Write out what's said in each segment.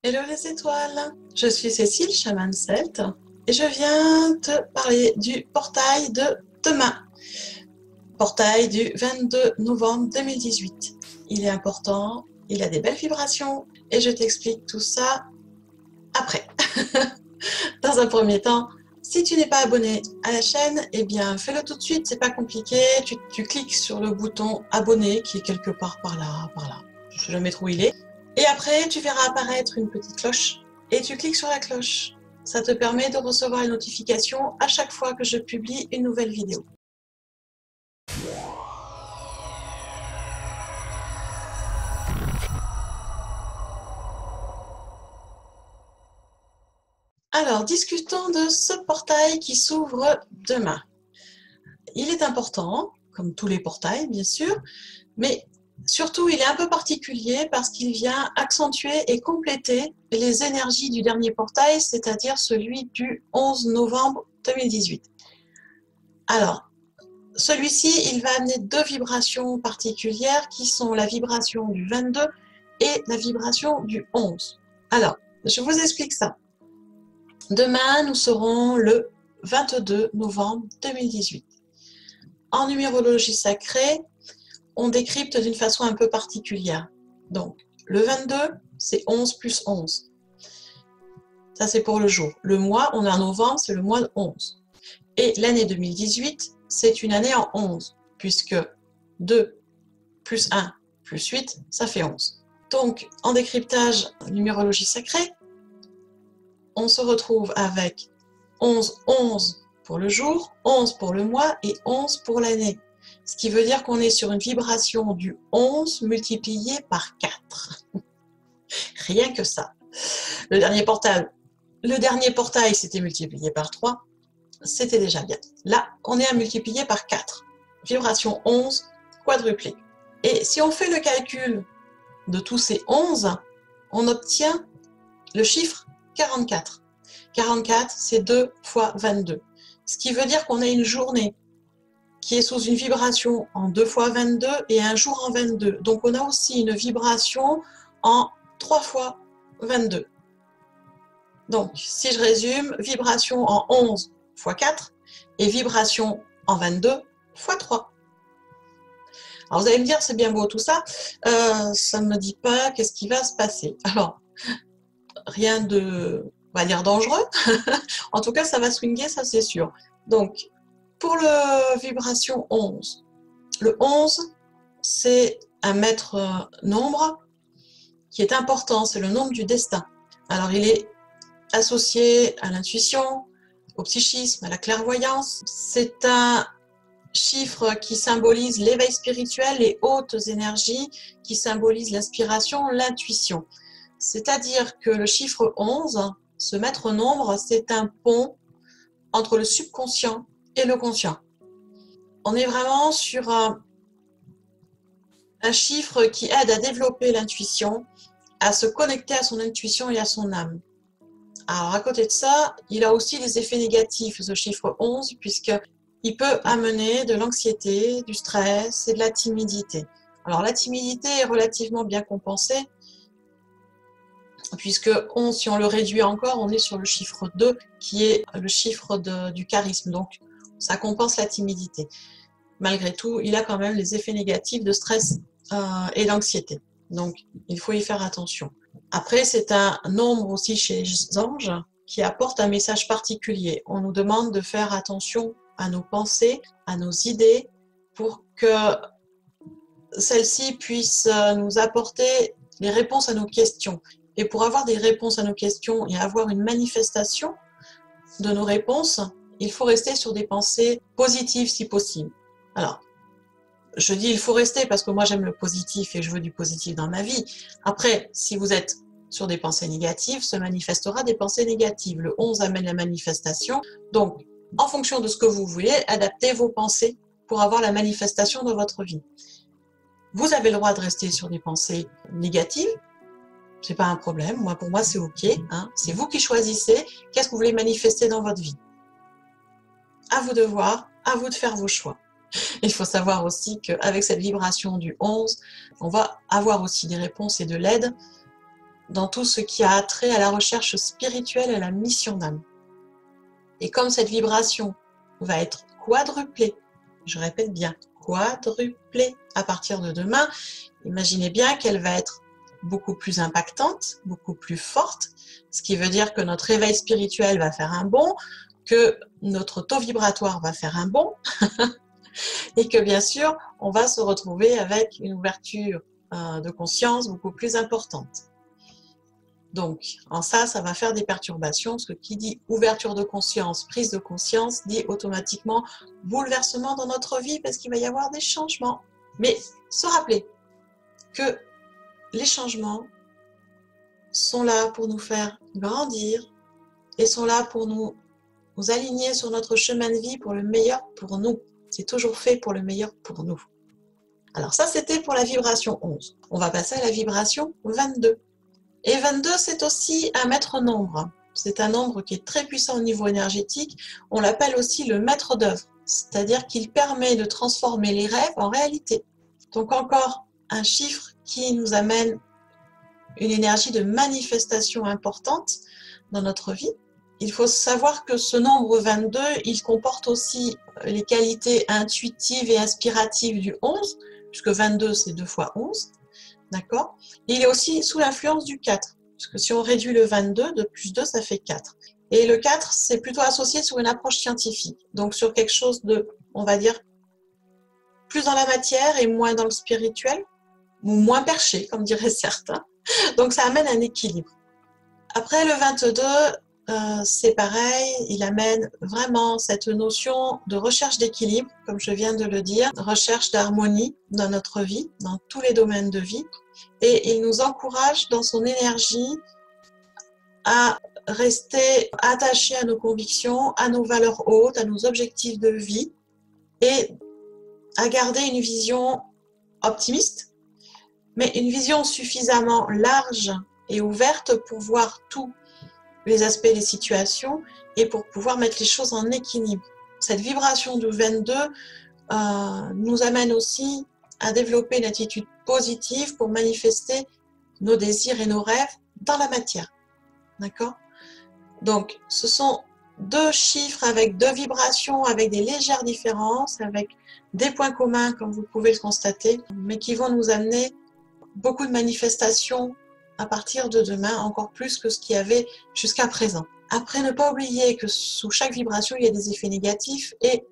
Hello les étoiles, je suis Cécile, chamane celte, et je viens te parler du portail de demain. Portail du 22 novembre 2018. Il est important, il a des belles vibrations, et je t'explique tout ça après. Dans un premier temps, si tu n'es pas abonné à la chaîne, eh bien fais-le tout de suite, c'est pas compliqué. Tu cliques sur le bouton abonner qui est quelque part par là. Je ne sais jamais trop où il est. Et après, tu verras apparaître une petite cloche et tu cliques sur la cloche. Ça te permet de recevoir une notification à chaque fois que je publie une nouvelle vidéo. Alors, discutons de ce portail qui s'ouvre demain. Il est important, comme tous les portails bien sûr, mais surtout il est un peu particulier parce qu'il vient accentuer et compléter les énergies du dernier portail, c'est-à-dire celui du 11 novembre 2018. Alors, celui-ci, il va amener deux vibrations particulières qui sont la vibration du 22 et la vibration du 11. Alors, je vous explique ça. Demain, nous serons le 22 novembre 2018. En numérologie sacrée, on décrypte d'une façon un peu particulière. Donc, le 22, c'est 11 plus 11. Ça, c'est pour le jour. Le mois, on est en novembre, c'est le mois de 11. Et l'année 2018, c'est une année en 11, puisque 2 plus 1 plus 8, ça fait 11. Donc, en décryptage numérologie sacrée, on se retrouve avec 11, 11 pour le jour, 11 pour le mois et 11 pour l'année. Ce qui veut dire qu'on est sur une vibration du 11 multiplié par 4. Rien que ça. Le dernier portail, c'était multiplié par 3. C'était déjà bien. Là, on est à multiplier par 4. Vibration 11 quadruplée. Et si on fait le calcul de tous ces 11, on obtient le chiffre 44. 44, c'est 2 fois 22. Ce qui veut dire qu'on a une journée qui est sous une vibration en 2 fois 22 et un jour en 22. Donc on a aussi une vibration en 3 fois 22. Donc si je résume, vibration en 11 fois 4 et vibration en 22 fois 3. Alors vous allez me dire, c'est bien beau tout ça, ça ne me dit pas qu'est-ce qui va se passer. Alors, rien de, on va dire, dangereux. En tout cas, ça va swinguer, ça c'est sûr. Donc, pour le vibration 11, le 11, c'est un maître nombre qui est important, c'est le nombre du destin. Alors, il est associé à l'intuition, au psychisme, à la clairvoyance. C'est un chiffre qui symbolise l'éveil spirituel, les hautes énergies, qui symbolise l'inspiration, l'intuition. C'est-à-dire que le chiffre 11, ce maître nombre, c'est un pont entre le subconscient et le conscient. On est vraiment sur un chiffre qui aide à développer l'intuition, à se connecter à son intuition et à son âme. Alors à côté de ça, il a aussi des effets négatifs, ce chiffre 11, puisqu'il peut amener de l'anxiété, du stress et de la timidité. Alors la timidité est relativement bien compensée, puisque 11, si on le réduit encore, on est sur le chiffre 2, qui est le chiffre du charisme. Donc ça compense la timidité. Malgré tout, il a quand même les effets négatifs de stress et d'anxiété. Donc, il faut y faire attention. Après, c'est un nombre aussi chez les anges qui apporte un message particulier. On nous demande de faire attention à nos pensées, à nos idées, pour que celles-ci puissent nous apporter les réponses à nos questions. Et pour avoir des réponses à nos questions et avoir une manifestation de nos réponses, il faut rester sur des pensées positives si possible. Alors, je dis il faut rester parce que moi j'aime le positif et je veux du positif dans ma vie. Après, si vous êtes sur des pensées négatives, se manifestera des pensées négatives. Le 11 amène la manifestation. Donc, en fonction de ce que vous voulez, adaptez vos pensées pour avoir la manifestation dans votre vie. Vous avez le droit de rester sur des pensées négatives. C'est pas un problème. Moi, pour moi, c'est OK. Hein. C'est vous qui choisissez qu'est-ce que vous voulez manifester dans votre vie. À vous de voir, à vous de faire vos choix. Il faut savoir aussi qu'avec cette vibration du 11, on va avoir aussi des réponses et de l'aide dans tout ce qui a trait à la recherche spirituelle et à la mission d'âme. Et comme cette vibration va être quadruplée, je répète bien, quadruplée à partir de demain, imaginez bien qu'elle va être beaucoup plus impactante, beaucoup plus forte, ce qui veut dire que notre éveil spirituel va faire un bond, que notre taux vibratoire va faire un bond, et que bien sûr, on va se retrouver avec une ouverture de conscience beaucoup plus importante. Donc, en ça va faire des perturbations, parce que qui dit ouverture de conscience, prise de conscience, dit automatiquement bouleversement dans notre vie, parce qu'il va y avoir des changements. Mais se rappeler que les changements sont là pour nous faire grandir et sont là pour nous aligner sur notre chemin de vie pour le meilleur pour nous. C'est toujours fait pour le meilleur pour nous. Alors ça, c'était pour la vibration 11. On va passer à la vibration 22. Et 22, c'est aussi un maître nombre. C'est un nombre qui est très puissant au niveau énergétique. On l'appelle aussi le maître d'œuvre, c'est-à-dire qu'il permet de transformer les rêves en réalité. Donc encore un chiffre qui nous amène une énergie de manifestation importante dans notre vie. Il faut savoir que ce nombre 22, il comporte aussi les qualités intuitives et inspiratives du 11, puisque 22, c'est 2 fois 11. D'accord ? Il est aussi sous l'influence du 4, parce que si on réduit le 22, 2 plus 2, ça fait 4. Et le 4, c'est plutôt associé sur une approche scientifique, donc sur quelque chose de, on va dire, plus dans la matière et moins dans le spirituel, ou moins perché, comme diraient certains. Donc ça amène un équilibre. Après le 22, c'est pareil, il amène vraiment cette notion de recherche d'équilibre, comme je viens de le dire, recherche d'harmonie dans notre vie, dans tous les domaines de vie, et il nous encourage dans son énergie à rester attachés à nos convictions, à nos valeurs hautes, à nos objectifs de vie, et à garder une vision optimiste, mais une vision suffisamment large et ouverte pour voir tous les aspects des situations et pour pouvoir mettre les choses en équilibre. Cette vibration du 22 nous amène aussi à développer une attitude positive pour manifester nos désirs et nos rêves dans la matière. D'accord ? Donc, ce sont deux chiffres avec deux vibrations, avec des légères différences, avec des points communs, comme vous pouvez le constater, mais qui vont nous amener beaucoup de manifestations à partir de demain, encore plus que ce qu'il y avait jusqu'à présent. Après, ne pas oublier que sous chaque vibration, il y a des effets négatifs et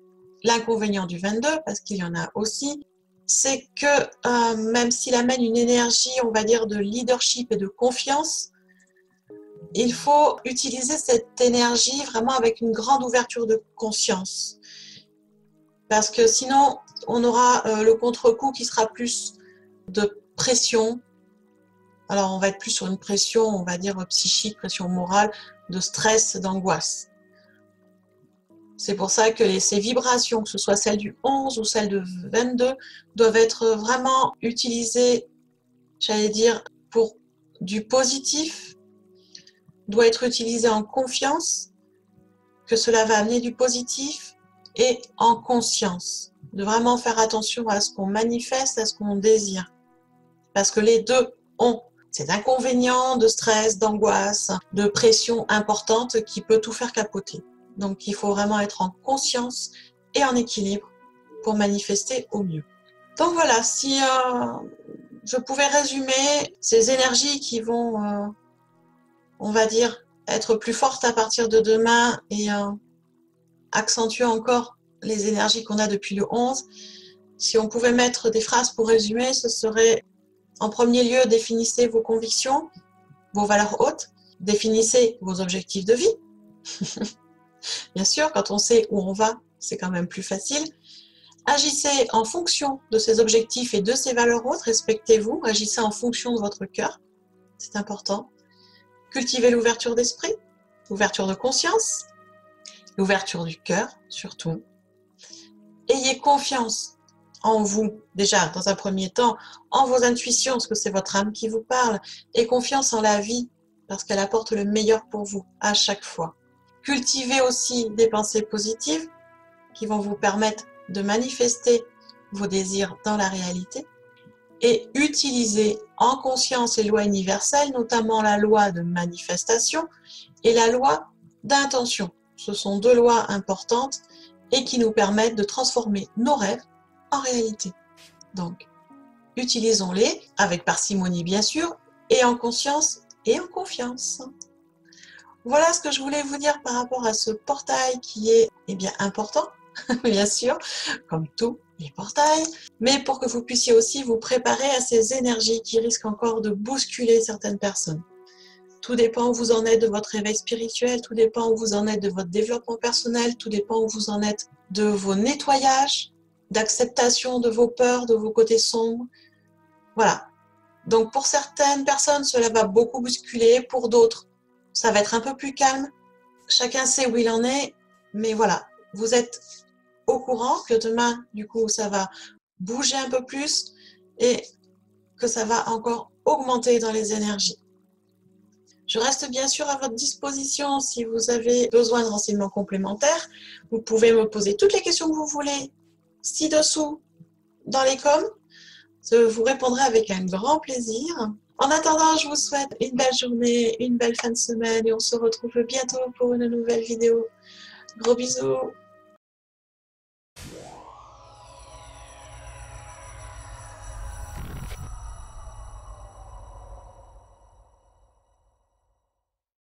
l'inconvénient du 22, parce qu'il y en a aussi, c'est que même s'il amène une énergie, on va dire, de leadership et de confiance, il faut utiliser cette énergie vraiment avec une grande ouverture de conscience. Parce que sinon, on aura le contre-coup qui sera plus de pression. Alors, on va être plus sur une pression, on va dire psychique, pression morale, de stress, d'angoisse. C'est pour ça que ces vibrations, que ce soit celle du 11 ou celle de 22, doivent être vraiment utilisées, j'allais dire, pour du positif, doit être utilisée en confiance, que cela va amener du positif et en conscience. De vraiment faire attention à ce qu'on manifeste, à ce qu'on désire. Parce que les deux ont cet inconvénient de stress, d'angoisse, de pression importante qui peut tout faire capoter. Donc il faut vraiment être en conscience et en équilibre pour manifester au mieux. Donc voilà, si je pouvais résumer ces énergies qui vont, on va dire, être plus fortes à partir de demain et accentuer encore les énergies qu'on a depuis le 11, si on pouvait mettre des phrases pour résumer, ce serait: en premier lieu, définissez vos convictions, vos valeurs hautes, définissez vos objectifs de vie. Bien sûr, quand on sait où on va, c'est quand même plus facile. Agissez en fonction de ces objectifs et de ces valeurs hautes, respectez-vous, agissez en fonction de votre cœur, c'est important. Cultivez l'ouverture d'esprit, l'ouverture de conscience, l'ouverture du cœur surtout. Ayez confiance en vous, déjà, dans un premier temps, en vos intuitions, parce que c'est votre âme qui vous parle, et confiance en la vie, parce qu'elle apporte le meilleur pour vous, à chaque fois. Cultivez aussi des pensées positives, qui vont vous permettre de manifester vos désirs dans la réalité. et utiliser en conscience les lois universelles, notamment la loi de manifestation et la loi d'intention. Ce sont deux lois importantes et qui nous permettent de transformer nos rêves en réalité. Donc, utilisons-les avec parcimonie bien sûr, et en conscience et en confiance. Voilà ce que je voulais vous dire par rapport à ce portail qui est important, bien sûr, comme tous les portails, mais pour que vous puissiez aussi vous préparer à ces énergies qui risquent encore de bousculer certaines personnes. Tout dépend où vous en êtes de votre réveil spirituel, tout dépend où vous en êtes de votre développement personnel, tout dépend où vous en êtes de vos nettoyages, d'acceptation de vos peurs, de vos côtés sombres. Voilà. Donc pour certaines personnes, cela va beaucoup bousculer, pour d'autres, ça va être un peu plus calme. Chacun sait où il en est, mais voilà, vous êtes au courant que demain, du coup, ça va bouger un peu plus et que ça va encore augmenter dans les énergies. Je reste bien sûr à votre disposition si vous avez besoin de renseignements complémentaires. Vous pouvez me poser toutes les questions que vous voulez ci-dessous dans les coms. Je vous répondrai avec un grand plaisir. En attendant, je vous souhaite une belle journée, une belle fin de semaine et on se retrouve bientôt pour une nouvelle vidéo. Gros bisous!